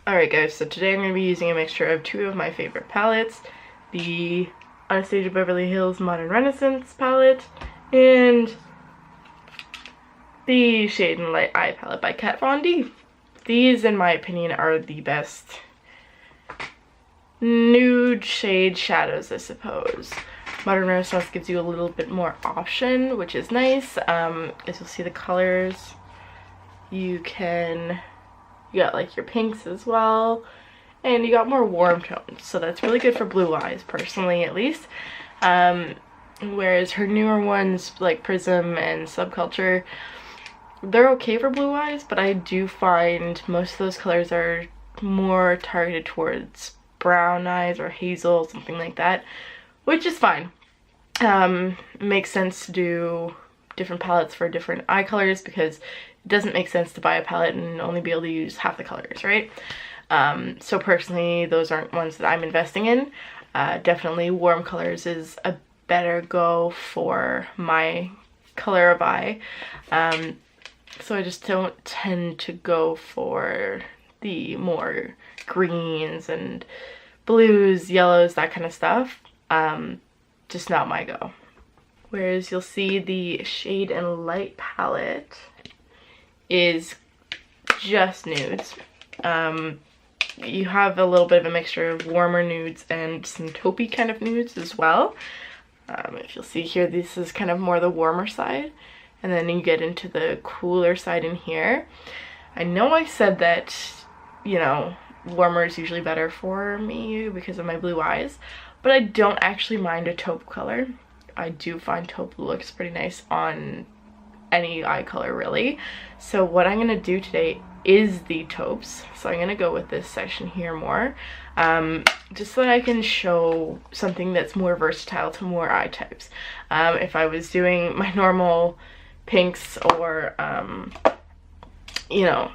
Alright guys, so today I'm going to be using a mixture of two of my favorite palettes. The Anastasia Beverly Hills Modern Renaissance palette and the Shade and Light Eye palette by Kat Von D. These, in my opinion, are the best nude shade shadows, I suppose. Modern Renaissance gives you a little bit more option, which is nice. As you'll see the colors, you got like your pinks as well, and you got more warm tones, so that's really good for blue eyes, personally at least. Whereas her newer ones like Prism and Subculture, they're okay for blue eyes, but I do find most of those colors are more targeted towards brown eyes or hazel, something like that, which is fine. It makes sense to do different palettes for different eye colors because it doesn't make sense to buy a palette and only be able to use half the colors, right? So personally, those aren't ones that I'm investing in. Definitely warm colors is a better go for my color of eye. So I just don't tend to go for the more greens and blues, yellows, that kind of stuff. Just not my go. Whereas you'll see the Shade and Light palette is just nudes. You have a little bit of a mixture of warmer nudes and some taupey kind of nudes as well. If you'll see here, this is kind of more the warmer side, and then you get into the cooler side in here. I know I said that, you know, warmer is usually better for me because of my blue eyes, but I don't actually mind a taupe color. I do find taupe looks pretty nice on any eye color, really. So what I'm gonna do today is the taupes. So I'm gonna go with this section here more, just so that I can show something that's more versatile to more eye types. If I was doing my normal pinks or you know,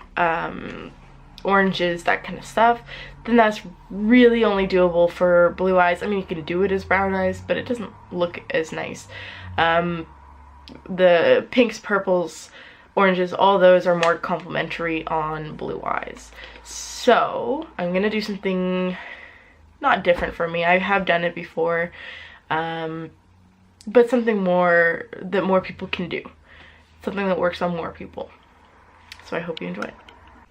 oranges, that kind of stuff, then that's really only doable for blue eyes. I mean, you can do it as brown eyes, but it doesn't look as nice. The pinks, purples, oranges, all those are more complementary on blue eyes. So I'm gonna do something not different for me. I have done it before, but something more that more people can do. Something that works on more people. So I hope you enjoy it.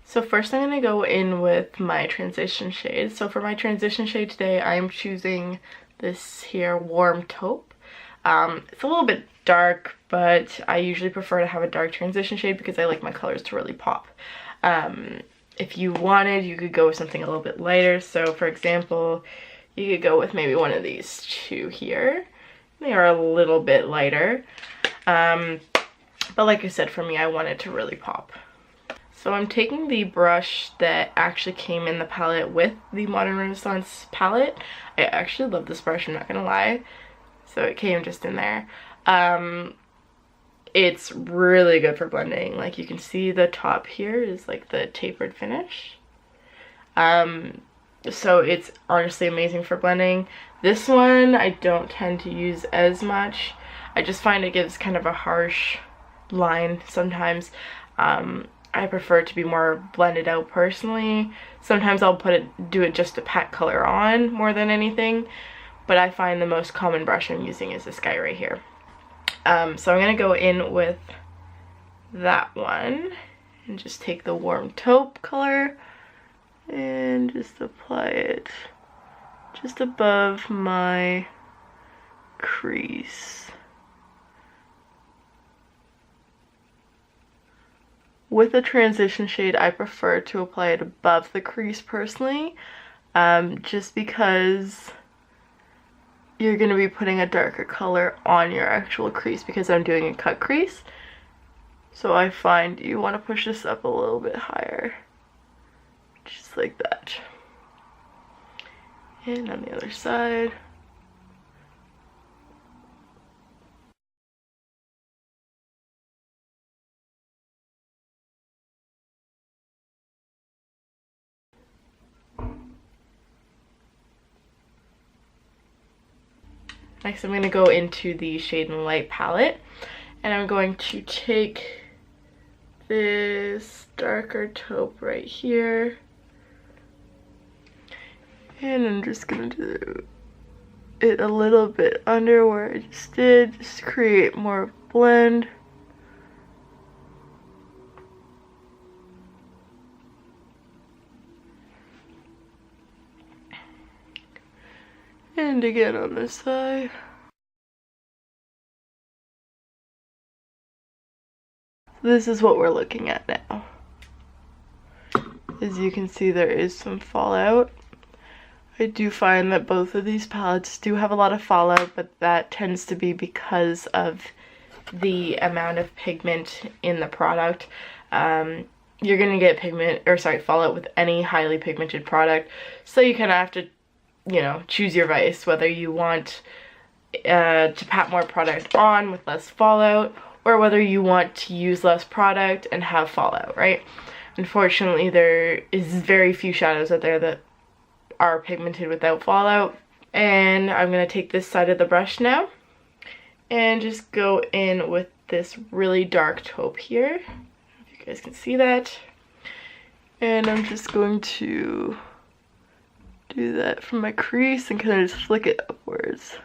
So first I'm going to go in with my transition shade. So for my transition shade today, I'm choosing this here warm taupe. It's a little bit dark, but I usually prefer to have a dark transition shade because I like my colors to really pop. If you wanted, you could go with something a little bit lighter. So for example, you could go with maybe one of these two here. They are a little bit lighter. But like I said, for me, I want it to really pop. So I'm taking the brush that actually came in the palette with the Modern Renaissance palette. I actually love this brush, I'm not gonna lie. So it came just in there. It's really good for blending. Like you can see the top here is like the tapered finish. So it's honestly amazing for blending. This one I don't tend to use as much. I just find it gives kind of a harsh line sometimes. I prefer it to be more blended out personally. Sometimes I'll do it just to pack color on more than anything, but I find the most common brush I'm using is this guy right here. So I'm gonna go in with that one and just take the warm taupe color and just apply it just above my crease. With a transition shade, I prefer to apply it above the crease personally, just because you're going to be putting a darker color on your actual crease because I'm doing a cut crease. So I find you want to push this up a little bit higher, just like that. And on the other side. Next I'm going to go into the Shade and Light palette, and I'm going to take this darker taupe right here And I'm just gonna do it a little bit under where I just did, just to create more blend. And again on this side. This is what we're looking at now. As you can see, there is some fallout. I do find that both of these palettes do have a lot of fallout, but that tends to be because of the amount of pigment in the product. You're gonna get fallout with any highly pigmented product, so you kind of have to, you know, choose your vice, whether you want to pat more product on with less fallout, or whether you want to use less product and have fallout, right? Unfortunately, there is very few shadows out there that are pigmented without fallout. And I'm going to take this side of the brush now and just go in with this really dark taupe here, if you guys can see that. And I'm just going to do that from my crease and kind of just flick it upwards.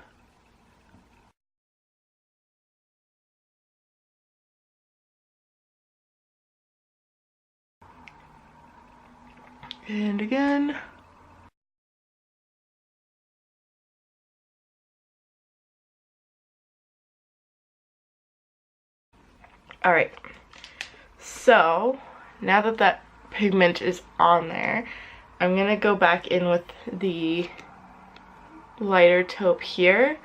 And again. Alright, so now that that pigment is on there, I'm gonna go back in with the lighter taupe here,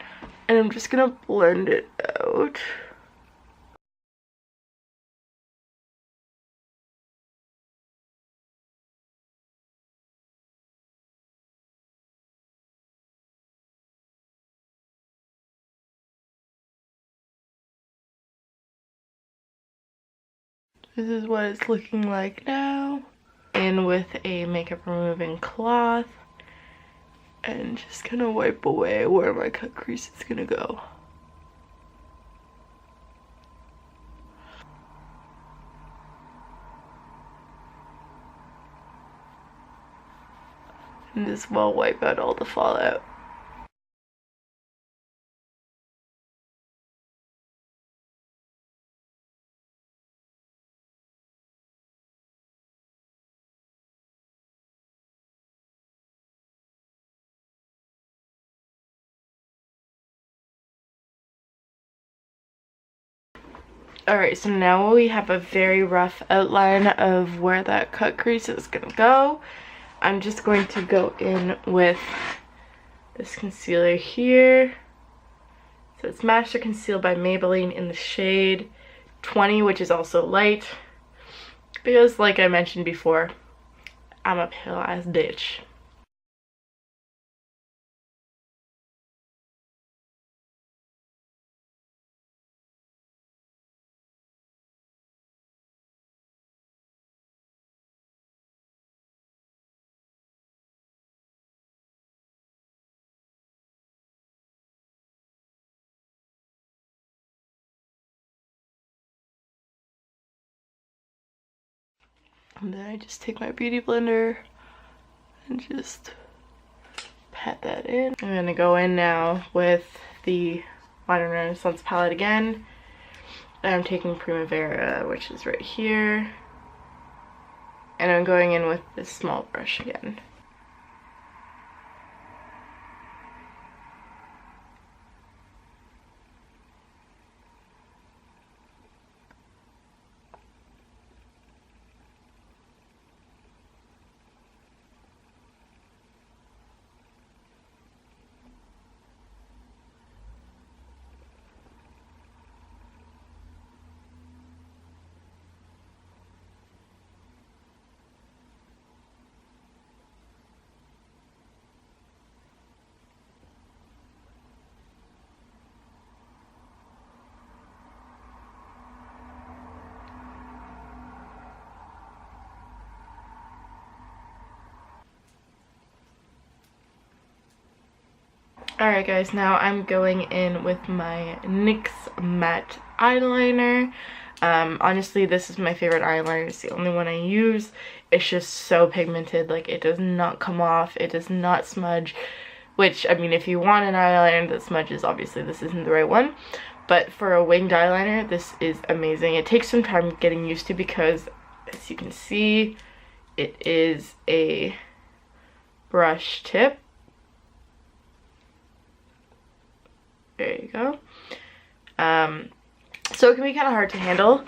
and I'm just gonna blend it out. This is what it's looking like now. In with a makeup removing cloth and just kind of wipe away where my cut crease is gonna go. And this will wipe out all the fallout. Alright, so now we have a very rough outline of where that cut crease is gonna go. I'm just going to go in with this concealer here. So it's Master Conceal by Maybelline in the shade 20, which is also light. Because, like I mentioned before, I'm a pale ass bitch. And then I just take my beauty blender and just pat that in. I'm gonna go in now with the Modern Renaissance palette again. And I'm taking Primavera, which is right here. And I'm going in with this small brush again. Alright guys, now I'm going in with my NYX matte eyeliner. Honestly, this is my favorite eyeliner. It's the only one I use. It's just so pigmented. Like, it does not come off. It does not smudge. Which, I mean, if you want an eyeliner that smudges, obviously this isn't the right one. But for a winged eyeliner, this is amazing. It takes some time getting used to because, as you can see, it is a brush tip. There you go. So it can be kind of hard to handle,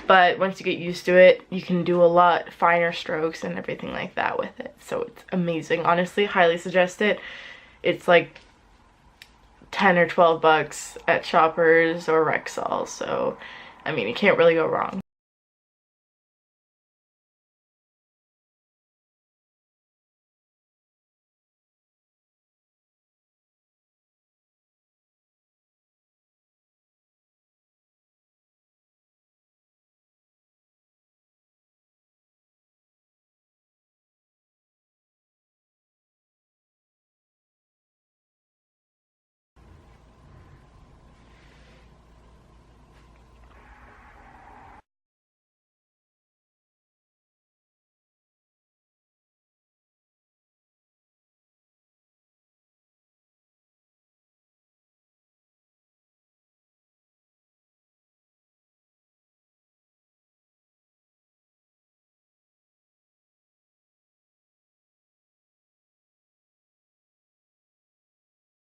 but once you get used to it, you can do a lot finer strokes and everything like that with it. So it's amazing. Honestly, highly suggest it. It's like 10 or 12 bucks at Shoppers or Rexall, so I mean, you can't really go wrong.